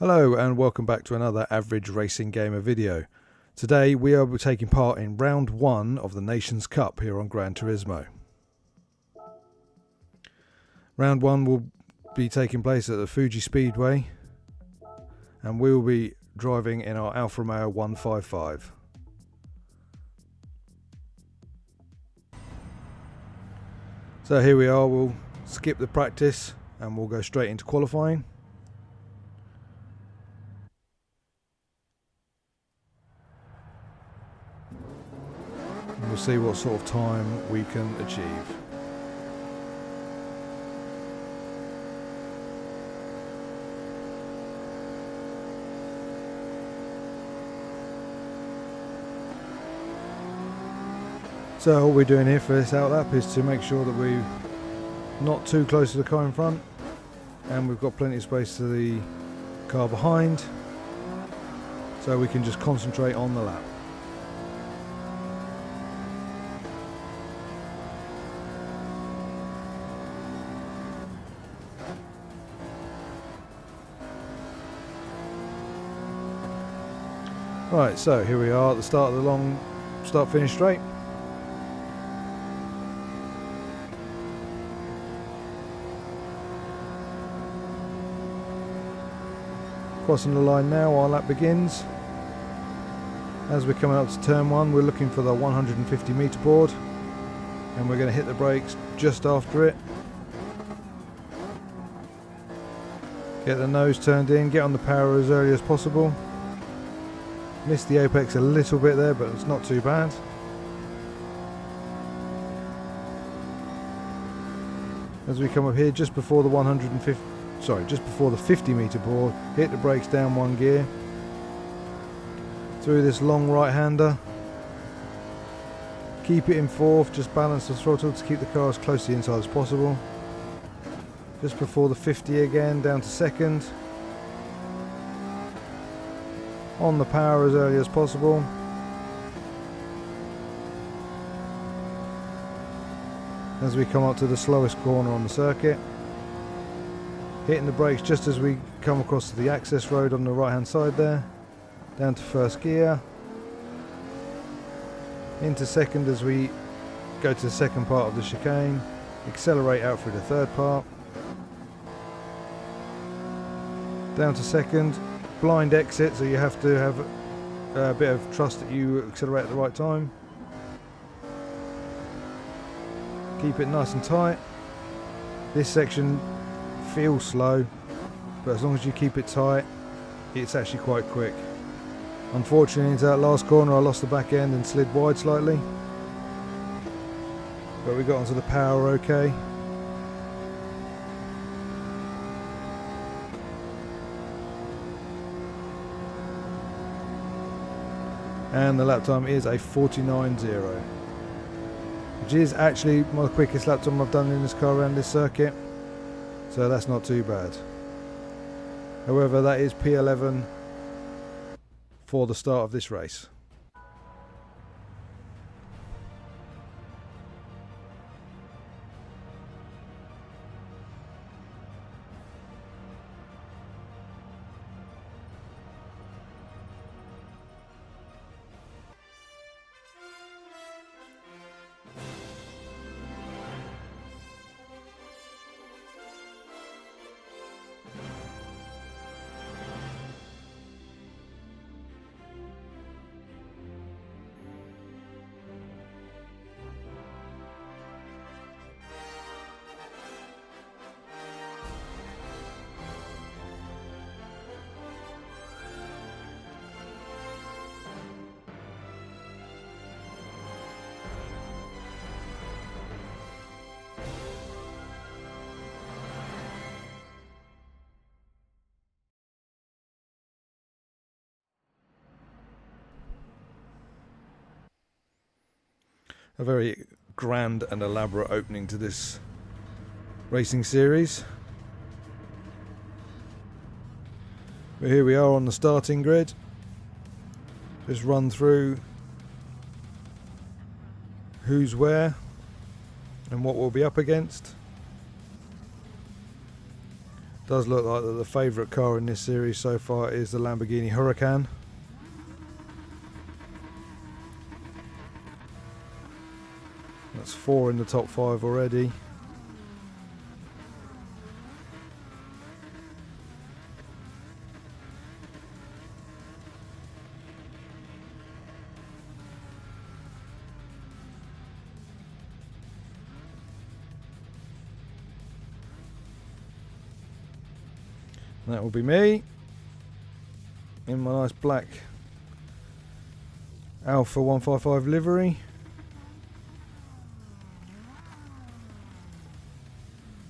Hello and welcome back to another Average Racing Gamer video. Today we are taking part in round 1 of the Nations Cup here on Gran Turismo. Round 1 will be taking place at the Fuji Speedway and we will be driving in our Alfa Romeo 155. So here we are, we'll skip the practice and we'll go straight into qualifying. We'll see what sort of time we can achieve. So all we're doing here for this outlap is to make sure that we're not too close to the car in front and we've got plenty of space to the car behind, so we can just concentrate on the lap. Right, so here we are at the start of the long start-finish straight. Crossing the line now, our lap begins. As we're coming up to turn 1, we're looking for the 150 metre board and we're going to hit the brakes just after it. Get the nose turned in, get on the power as early as possible. Missed the apex a little bit there, but it's not too bad. As we come up here, just before the just before the 50 metre board, hit the brakes down 1 gear. Through this long right-hander. Keep it in 4th, just balance the throttle to keep the car as close to the inside as possible. Just before the 50 again, down to 2nd. On the power as early as possible. As we come up to the slowest corner on the circuit. Hitting the brakes just as we come across to the access road on the right hand side there. Down to 1st gear. Into 2nd as we go to the 2nd part of the chicane. Accelerate out through the 3rd part. Down to 2nd. Blind exit, so you have to have a bit of trust that you accelerate at the right time. Keep it nice and tight. This section feels slow, but as long as you keep it tight, it's actually quite quick. Unfortunately, into that last corner I lost the back end and slid wide slightly, but we got onto the power okay. And the lap time is a 49.0, which is actually my quickest lap time I've done in this car around this circuit, so that's not too bad. However, that is P11 for the start of this race. A very grand and elaborate opening to this racing series. But here we are on the starting grid. Just run through who's where and what we'll be up against. Does look like that the favourite car in this series so far is the Lamborghini Huracan. That's 4 in the top 5 already. That will be me in my nice black Alfa 155 livery.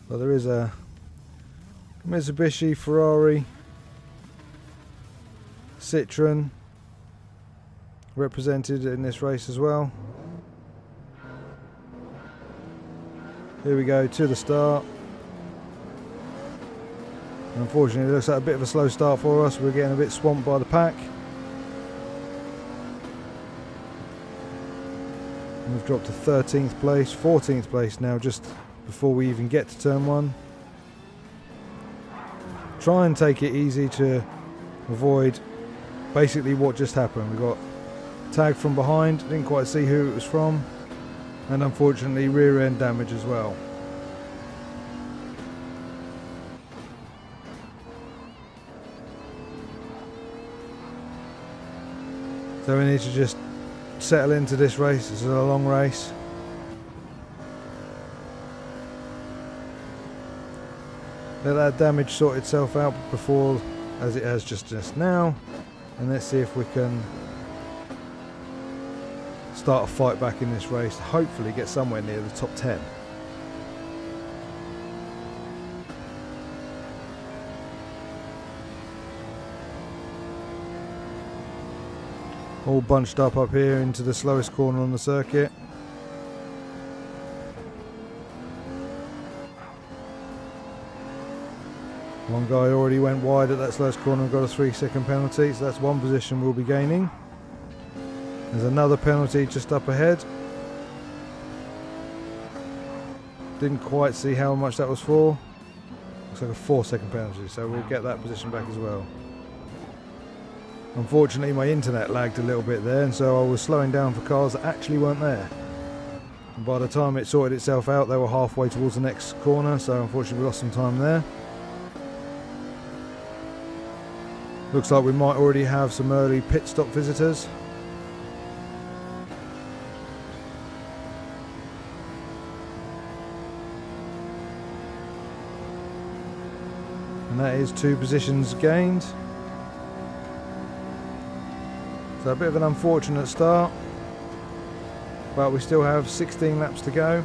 But there is a Mitsubishi, Ferrari, Citroen represented in this race as well. Here we go to the start. Unfortunately, it looks like a bit of a slow start for us. We're getting a bit swamped by the pack. And we've dropped to 13th place, 14th place now, just before we even get to turn 1. Try and take it easy to avoid basically what just happened. We got tagged from behind, didn't quite see who it was from, and unfortunately rear end damage as well. So we need to just settle into this race. This is a long race. Let that damage sort itself out before, as it has just now, and let's see if we can start a fight back in this race. Hopefully get somewhere near the top 10. All bunched up here into the slowest corner on the circuit. One guy already went wide at that slowest corner and got a 3-second penalty, so that's one position we'll be gaining. There's another penalty just up ahead. Didn't quite see how much that was for. Looks like a 4-second penalty, so we'll get that position back as well. Unfortunately, my internet lagged a little bit there, and so I was slowing down for cars that actually weren't there. And by the time it sorted itself out, they were halfway towards the next corner, so unfortunately we lost some time there. Looks like we might already have some early pit stop visitors. And that is 2 positions gained. So a bit of an unfortunate start, but we still have 16 laps to go.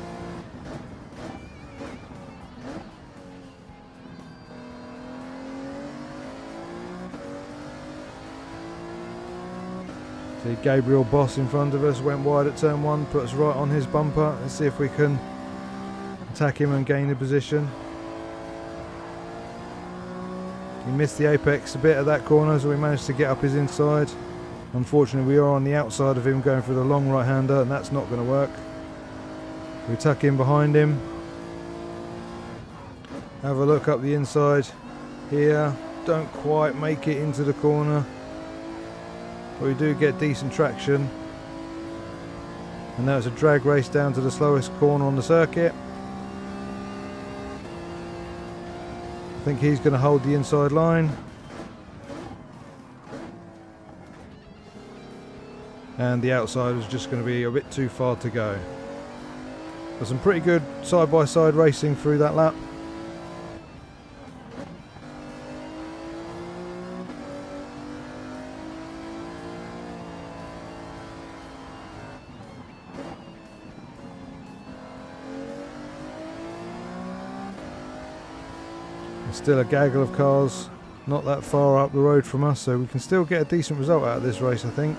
See Gabriel Boss in front of us, went wide at turn 1, put us right on his bumper. Let's see if we can attack him and gain the position. He missed the apex a bit at that corner, so we managed to get up his inside. Unfortunately, we are on the outside of him going for the long right-hander, and that's not going to work. We tuck in behind him. Have a look up the inside here. Don't quite make it into the corner, but we do get decent traction. And now it's a drag race down to the slowest corner on the circuit. I think he's going to hold the inside line. And the outside is just going to be a bit too far to go. But some pretty good side-by-side racing through that lap. There's still a gaggle of cars not that far up the road from us, so we can still get a decent result out of this race, I think.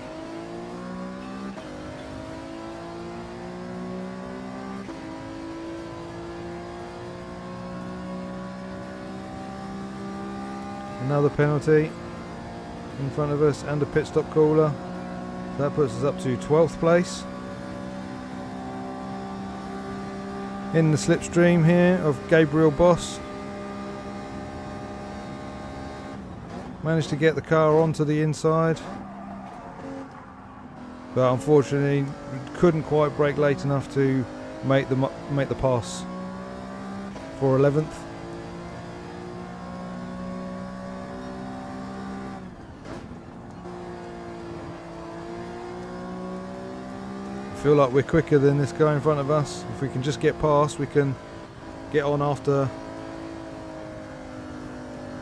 Another penalty in front of us and a pit stop caller. That puts us up to 12th place. In the slipstream here of Gabriel Boss. Managed to get the car onto the inside, but unfortunately couldn't quite brake late enough to make the pass for 11th. I feel like we're quicker than this guy in front of us. If we can just get past, we can get on after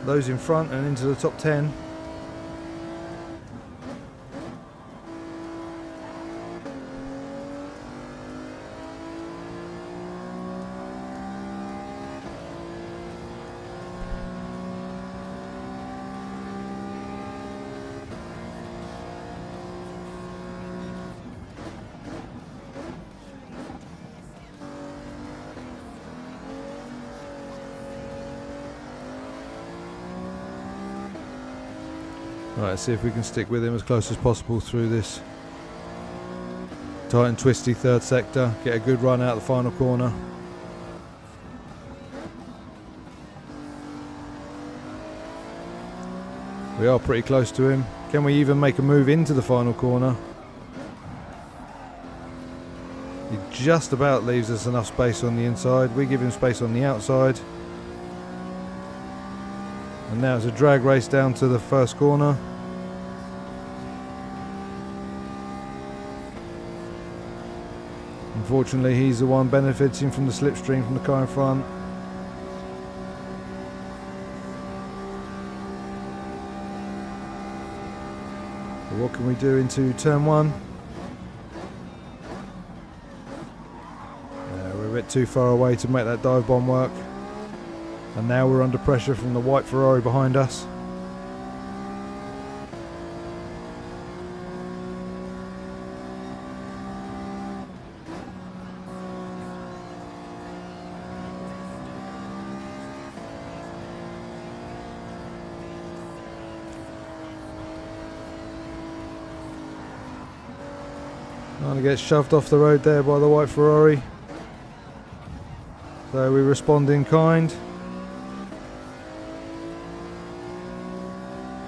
those in front and into the top 10. Right, let's see if we can stick with him as close as possible through this tight and twisty third sector. Get a good run out the final corner. We are pretty close to him. Can we even make a move into the final corner? He just about leaves us enough space on the inside. We give him space on the outside. And now it's a drag race down to the first corner. Unfortunately, he's the one benefiting from the slipstream from the car in front. But what can we do into turn 1? We're a bit too far away to make that dive bomb work. And now we're under pressure from the white Ferrari behind us. Trying to get shoved off the road there by the white Ferrari. So we respond in kind.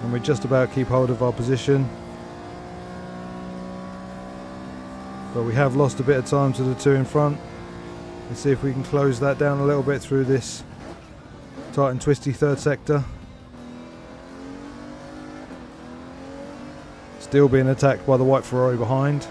And we just about keep hold of our position, but we have lost a bit of time to the two in front. Let's see if we can close that down a little bit through this tight and twisty third sector. Still being attacked by the white Ferrari behind.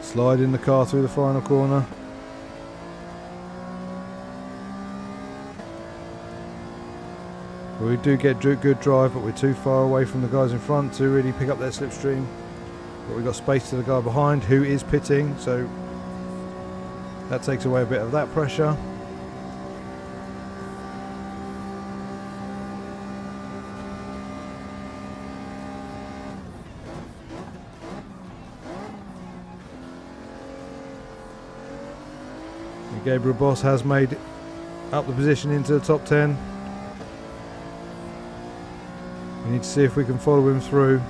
Sliding the car through the final corner. We do get good drive, but we're too far away from the guys in front to really pick up their slipstream. But we've got space to the guy behind who is pitting, so that takes away a bit of that pressure. Gabriel Boss has made up the position into the top 10. We need to see if we can follow him through.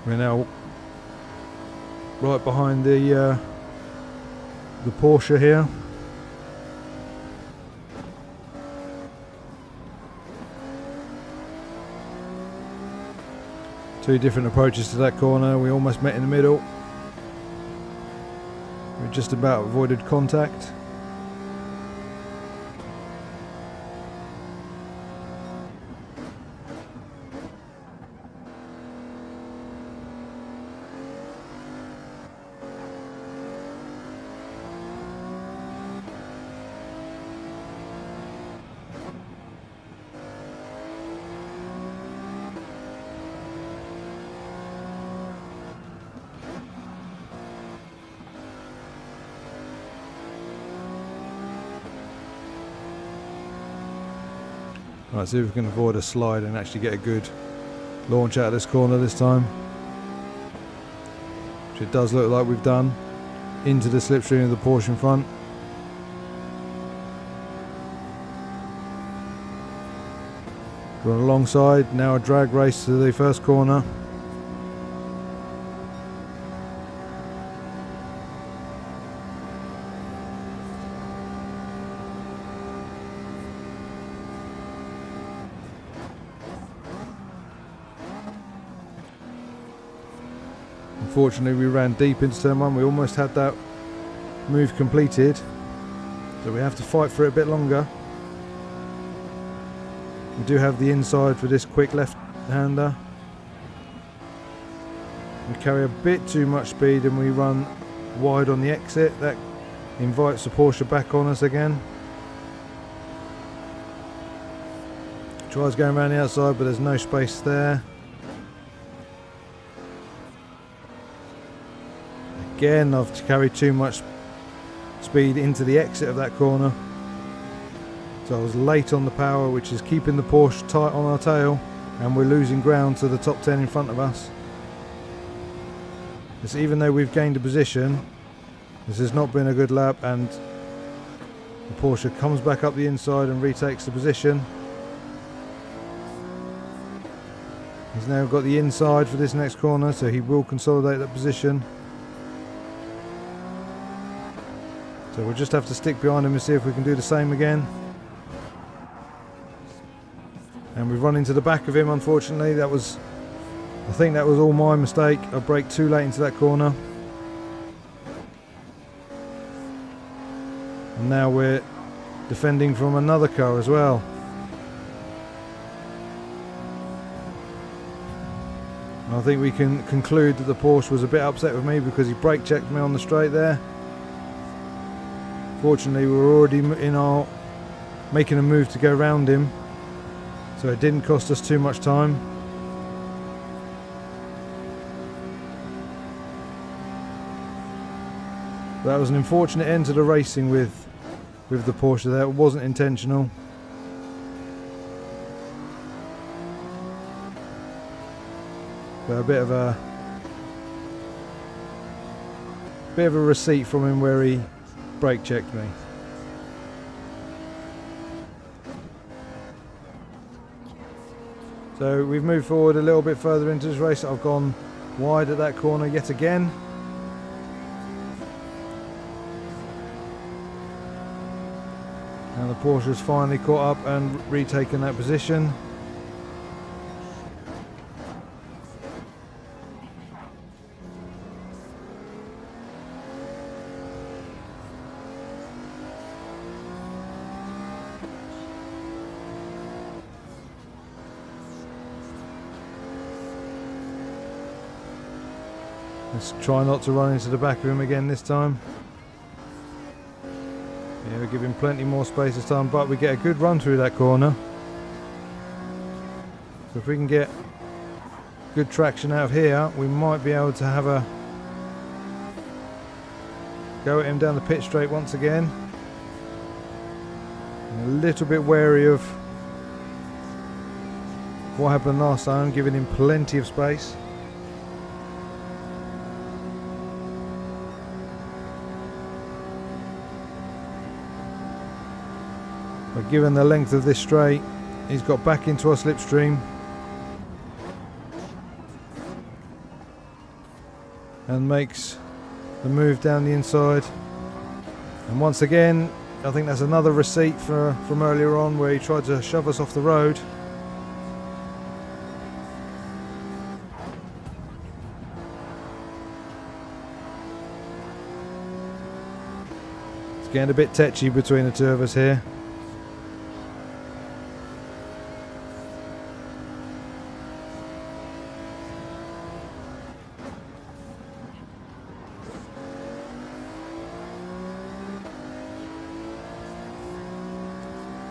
We're now right behind the Porsche here. Two different approaches to that corner. We almost met in the middle. We just about avoided contact. Right, see if we can avoid a slide and actually get a good launch out of this corner this time. Which it does look like we've done. Into the slipstream of the Porsche in front. We're alongside, now a drag race to the first corner. Unfortunately we ran deep into turn 1, we almost had that move completed, so we have to fight for it a bit longer. We do have the inside for this quick left-hander. We carry a bit too much speed and we run wide on the exit. That invites the Porsche back on us again. Tries going around the outside, but there's no space there. Again, I've carried too much speed into the exit of that corner. So I was late on the power, which is keeping the Porsche tight on our tail, and we're losing ground to the top 10 in front of us. It's even though we've gained a position, this has not been a good lap, and the Porsche comes back up the inside and retakes the position. He's now got the inside for this next corner, so he will consolidate that position. So we'll just have to stick behind him and see if we can do the same again. And we've run into the back of him, unfortunately. I think that was all my mistake. I braked too late into that corner. And now we're defending from another car as well. And I think we can conclude that the Porsche was a bit upset with me because he brake checked me on the straight there. Fortunately, we were already making a move to go round him, so it didn't cost us too much time. That was an unfortunate end to the racing with the Porsche there. It wasn't intentional. But a bit of a receipt from him where he brake checked me. So we've moved forward a little bit further into this race. I've gone wide at that corner yet again. And the Porsche has finally caught up and retaken that position. Let's try not to run into the back of him again this time. Yeah, we're giving plenty more space this time, but we get a good run through that corner. So if we can get good traction out of here, we might be able to have a go at him down the pit straight once again. I'm a little bit wary of what happened last time, giving him plenty of space. But given the length of this straight, he's got back into our slipstream. And makes the move down the inside. And once again, I think that's another receipt from earlier on where he tried to shove us off the road. It's getting a bit tetchy between the two of us here.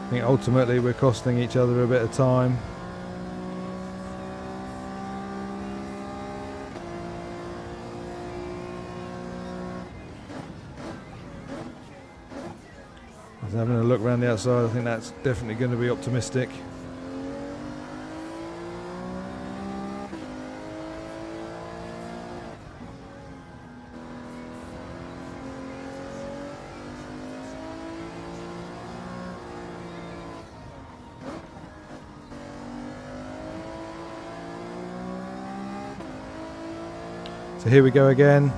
I think ultimately we're costing each other a bit of time. Just having a look around the outside, I think that's definitely going to be optimistic. So here we go again.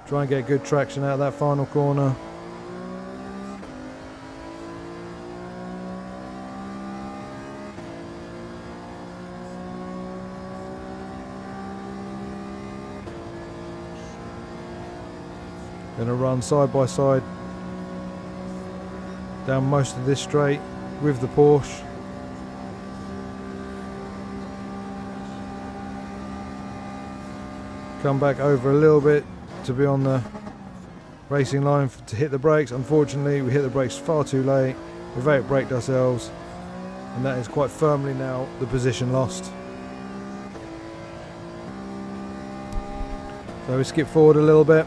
Try and get good traction out of that final corner. Going to run side by side down most of this straight with the Porsche. Come back over a little bit to be on the racing line to hit the brakes. Unfortunately, we hit the brakes far too late. We've out-braked ourselves, and that is quite firmly now the position lost. So we skip forward a little bit.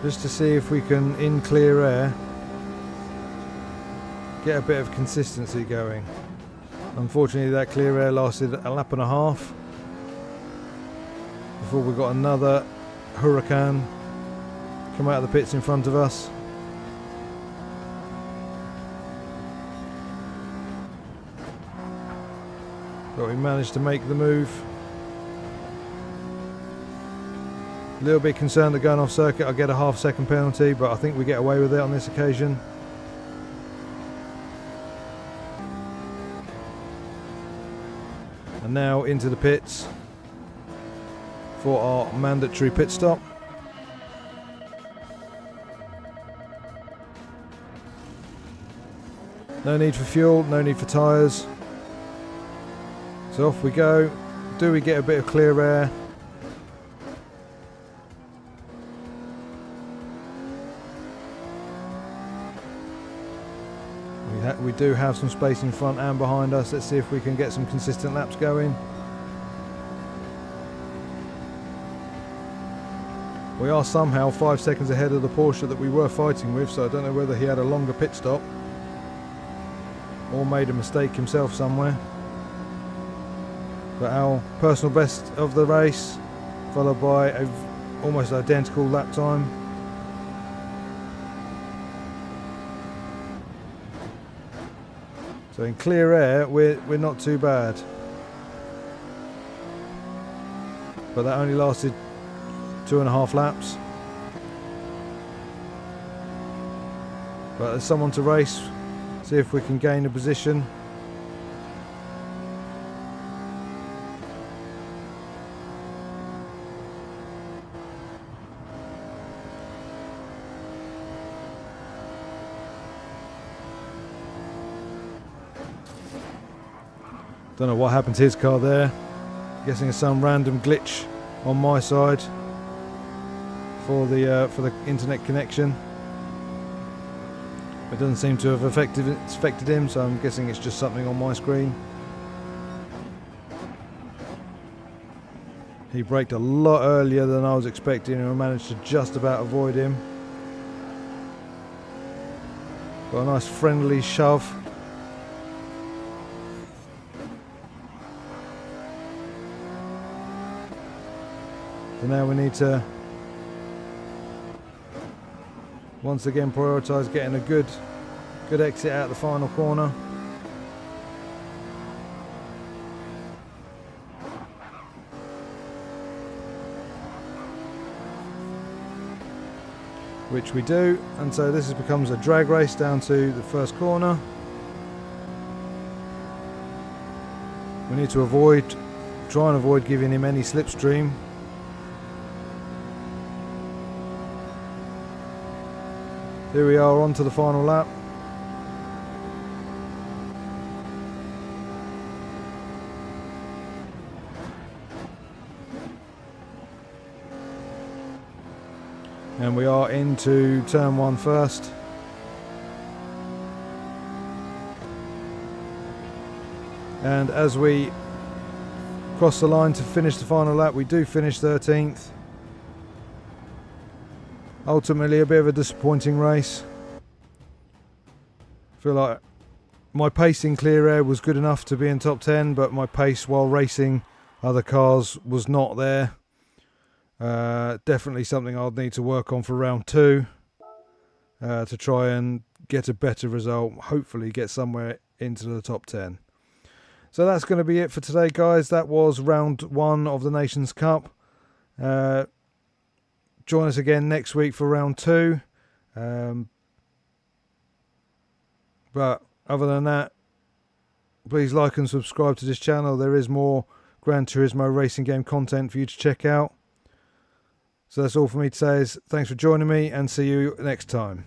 Just to see if we can, in clear air, get a bit of consistency going. Unfortunately, that clear air lasted a lap and a half before we got another hurricane come out of the pits in front of us. But we managed to make the move. A little bit concerned that going off circuit I'll get a half-second penalty, but I think we get away with it on this occasion. And now into the pits for our mandatory pit stop. No need for fuel, no need for tyres. So off we go. Do we get a bit of clear air? We do have some space in front and behind us. Let's see if we can get some consistent laps going. We are somehow 5 seconds ahead of the Porsche that we were fighting with, so I don't know whether he had a longer pit stop or made a mistake himself somewhere. But our personal best of the race, followed by a almost identical lap time. So in clear air, we're not too bad. But that only lasted 2.5 laps. But there's someone to race, see if we can gain a position. Don't know what happened to his car there. Guessing it's some random glitch on my side for the internet connection. It doesn't seem to have affected him, so I'm guessing it's just something on my screen. He braked a lot earlier than I was expecting, and I managed to just about avoid him. Got a nice friendly shove. So now we need to once again prioritise getting a good exit out the final corner. Which we do, and so this becomes a drag race down to the first corner. We need to try and avoid giving him any slipstream. Here we are on to the final lap. And we are into turn 1 first. And as we cross the line to finish the final lap, we do finish 13th. Ultimately a bit of a disappointing race. I feel like my pace in clear air was good enough to be in top 10, but my pace while racing other cars was not there. Definitely something I'll need to work on for round 2 to try and get a better result, hopefully get somewhere into the top 10. So that's going to be it for today, guys. That was round 1 of the Nations Cup. Join us again next week for round 2. But other than that, please like and subscribe to this channel. There is more Gran Turismo racing game content for you to check out. So that's all for me to say is thanks for joining me, and see you next time.